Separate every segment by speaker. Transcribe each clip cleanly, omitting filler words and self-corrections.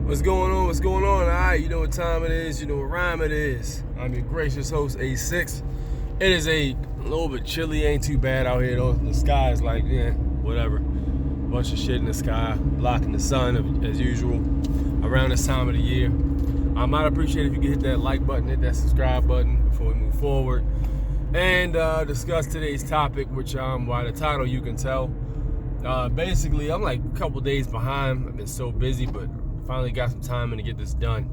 Speaker 1: What's going on? What's going on? All right, you know what time it is. You know what rhyme it is. I'm your gracious host, A6. It is a little bit chilly. Ain't too bad out here, though. The sky is like, whatever. Bunch of shit in the sky, blocking the sun as usual around this time of the year. I might appreciate if you could hit that like button, hit that subscribe button before we move forward. And discuss today's topic, which by the title you can tell. Basically, I'm like a couple days behind. I've been so busy, but finally got some time in to get this done.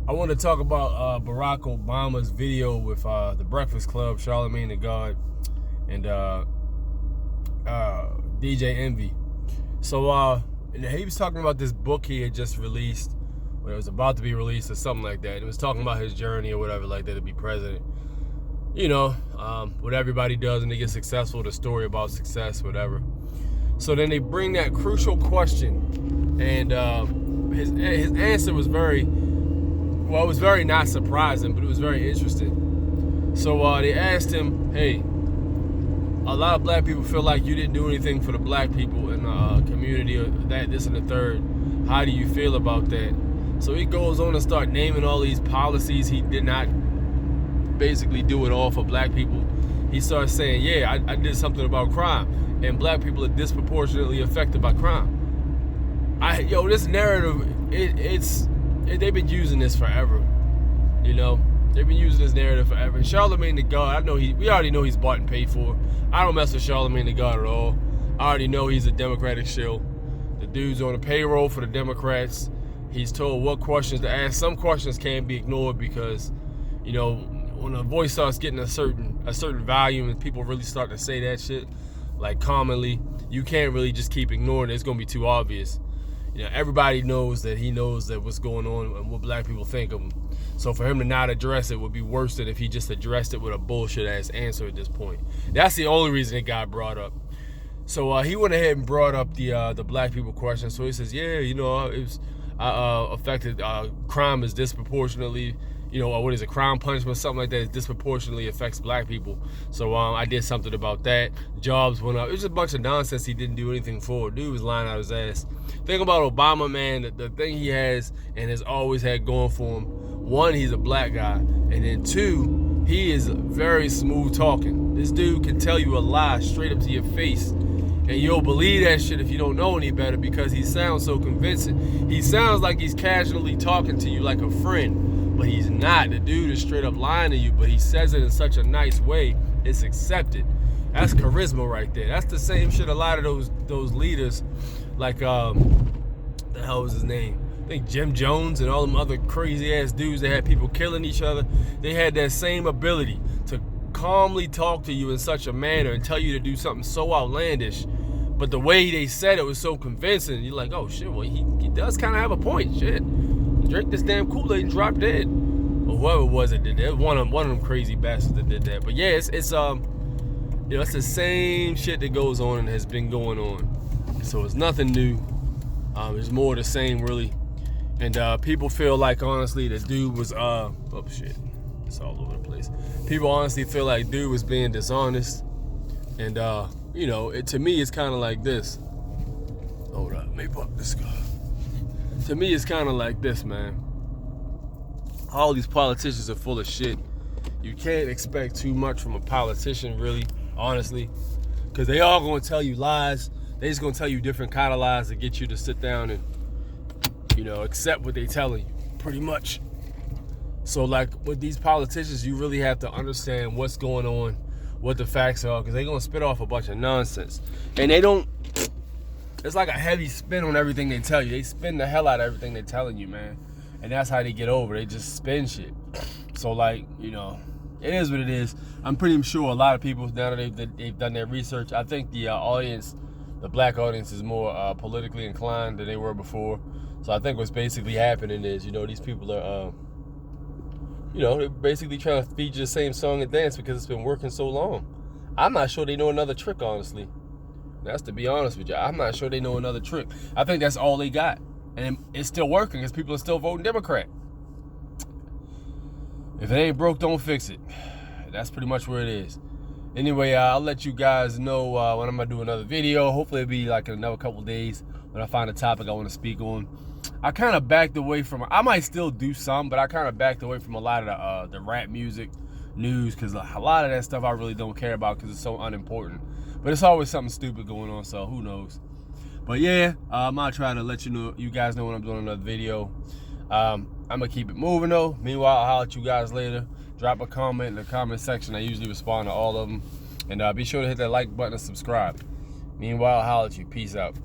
Speaker 1: I want to talk about Barack Obama's video with the Breakfast Club, Charlemagne and DJ Envy. So he was talking about this book he had just released, or it was about to be released or something like that. It was talking about his journey or whatever like that to be president. You know, what everybody does when they get successful, the story about success, whatever. So then they bring that crucial question, and his answer was very not surprising, but it was very interesting. So they asked him, hey, a lot of black people feel like you didn't do anything for the black people in the community, or that, this, and the third. How do you feel about that? So he goes on to start naming all these policies he did not basically do it all for black people. He starts saying, yeah, I did something about crime, and black people are disproportionately affected by crime. This narrative, they've been using this forever. You know, they've been using this narrative forever. And Charlemagne the God, we already know he's bought and paid for. I don't mess with Charlemagne the God at all. I already know he's a Democratic shill. The dude's on the payroll for the Democrats. He's told what questions to ask. Some questions can't be ignored because, you know, when a voice starts getting a certain volume and people really start to say that shit, like commonly, you can't really just keep ignoring it. It's gonna be too obvious. You know, everybody knows that he knows that what's going on and what black people think of him. So for him to not address it would be worse than if he just addressed it with a bullshit ass answer at this point. That's the only reason it got brought up. So he went ahead and brought up the black people question. So he says, yeah, you know, it was affected. Crime is disproportionately, you know, what is it, crime punishment, something like that, disproportionately affects black people. So I did something about that. Jobs went up. It was just a bunch of nonsense he didn't do anything for. Dude was lying out his ass. Think about Obama, man. The thing he has and has always had going for him, one, he's a black guy, and then two, he is very smooth talking. This dude can tell you a lie straight up to your face, and you'll believe that shit if you don't know any better because he sounds so convincing. He sounds like he's casually talking to you like a friend, but he's not. The dude is straight up lying to you, but he says it in such a nice way, it's accepted. That's charisma right there. That's the same shit a lot of those leaders, like the hell was his name? I think Jim Jones and all them other crazy ass dudes that had people killing each other. They had that same ability to calmly talk to you in such a manner and tell you to do something so outlandish, but the way they said it was so convincing. You're like, oh shit, well he does kind of have a point. Shit, drink this damn Kool-Aid and drop dead, or whoever it was that did that. One of them crazy bastards that did that. But yeah, it's you know, it's the same shit that goes on and has been going on. So it's nothing new. It's more the same, really. And people feel like, honestly, the dude was oh shit, it's all over the place. People honestly feel like dude was being dishonest. And you know, to me it's kind of like this. Hold up, let me pop this guy. To me it's kind of like this, man. All these politicians are full of shit. You can't expect too much from a politician, really, honestly, because they all gonna tell you lies. They just gonna tell you different kind of lies to get you to sit down and, you know, accept what they telling you, pretty much. So like with these politicians, you really have to understand what's going on, what the facts are, because they're gonna spit off a bunch of nonsense. And they don't, it's like a heavy spin on everything they tell you. They spin the hell out of everything they're telling you, man. And that's how they get over. They just spin shit. So like, you know, it is what it is. I'm pretty sure a lot of people, now that they've done their research, I think the audience, the black audience, is more politically inclined than they were before. So I think what's basically happening is, you know, these people are, you know, they're basically trying to feed you the same song and dance because it's been working so long. I'm not sure they know another trick, honestly. That's to be honest with you. I'm not sure they know another trick. I think that's all they got. And it's still working because people are still voting Democrat. If it ain't broke, don't fix it. That's pretty much where it is. Anyway, I'll let you guys know when I'm going to do another video. Hopefully it'll be like in another couple days when I find a topic I want to speak on. I kind of backed away from. I might still do some, but I kind of backed away from a lot of the rap music news, because a lot of that stuff I really don't care about because it's so unimportant. But it's always something stupid going on, so who knows. But yeah, I'm gonna try to let you guys know when I'm doing another video. I'm gonna keep it moving though. Meanwhile, I'll holler at you guys later. Drop a comment in the comment section. I usually respond to all of them. And be sure to hit that like button and subscribe. Meanwhile, I'll holler at you. Peace out.